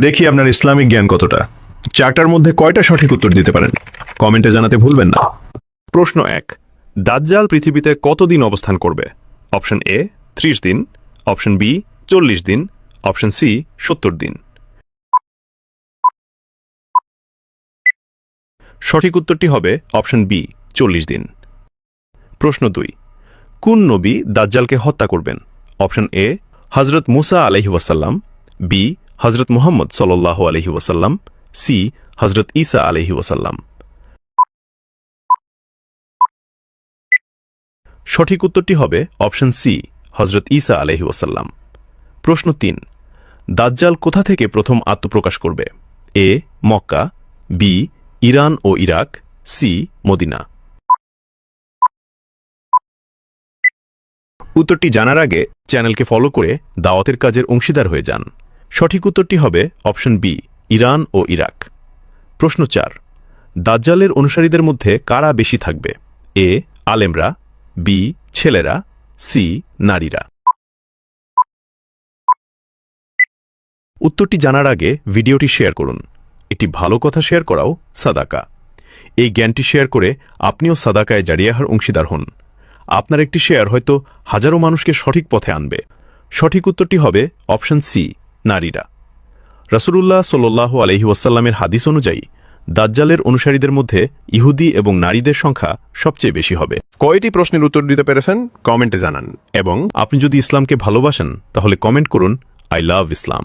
দেখি আপনার ইসলামিক জ্ঞান কতটা। চারটার মধ্যে কয়টা সঠিক উত্তর দিতে পারেন কমেন্টে জানাতে ভুলবেন না। প্রশ্ন 1, দাজ্জাল পৃথিবীতে কতদিন অবস্থান করবে? অপশন এ 30 দিন, অপশন বি 40 দিন, অপশন সি 70 দিন। সঠিক উত্তরটি হবে অপশন বি 40 দিন। প্রশ্ন 2, কোন নবী দাজ্জালকে হত্যা করবেন? অপশন এ হযরত মুসা আলাইহি ওয়াসাল্লাম, বি হযরত মুহাম্মদ সাল্লাল্লাহু আলাইহি ওয়াসাল্লাম, সি হযরত ঈসা আলাইহি ওয়াসাল্লাম। সঠিক উত্তরটি হবে অপশন সি হযরত ঈসা আলাইহি ওয়াসাল্লাম। প্রশ্ন 3, দাজ্জাল কোথা থেকে প্রথম আত্মপ্রকাশ করবে? এ মক্কা, বি ইরান ও ইরাক, সি মদিনা। উত্তরটি জানার আগে চ্যানেলকে ফলো করে দাওয়াতের কাজের অংশীদার হয়ে যান। সঠিক উত্তরটি হবে অপশন বি ইরান ও ইরাক। প্রশ্ন 4, দাজ্জালের অনুসারীদের মধ্যে কারা বেশি থাকবে? এ আলেমরা, বি ছেলেরা, সি নারীরা। উত্তরটি জানার আগে ভিডিওটি শেয়ার করুন। একটি ভালো কথা শেয়ার করাও সাদাকা। এই জ্ঞানটি শেয়ার করে আপনিও সাদাকায় জারিয়াহার অংশীদার হন। আপনার একটি শেয়ার হয়তো হাজারো মানুষকে সঠিক পথে আনবে। সঠিক উত্তরটি হবে অপশন সি নারীরা। রাসূলুল্লাহ সাল্লাল্লাহু আলাইহি ওয়াসাল্লামের হাদিস অনুযায়ী দাজ্জালের অনুসারীদের মধ্যে ইহুদি এবং নারীদের সংখ্যা সবচেয়ে বেশি হবে। কয়টি প্রশ্নের উত্তর দিতে পেরেছেন কমেন্টে জানান। এবং আপনি যদি ইসলামকে ভালোবাসেন তাহলে কমেন্ট করুন আই লাভ ইসলাম।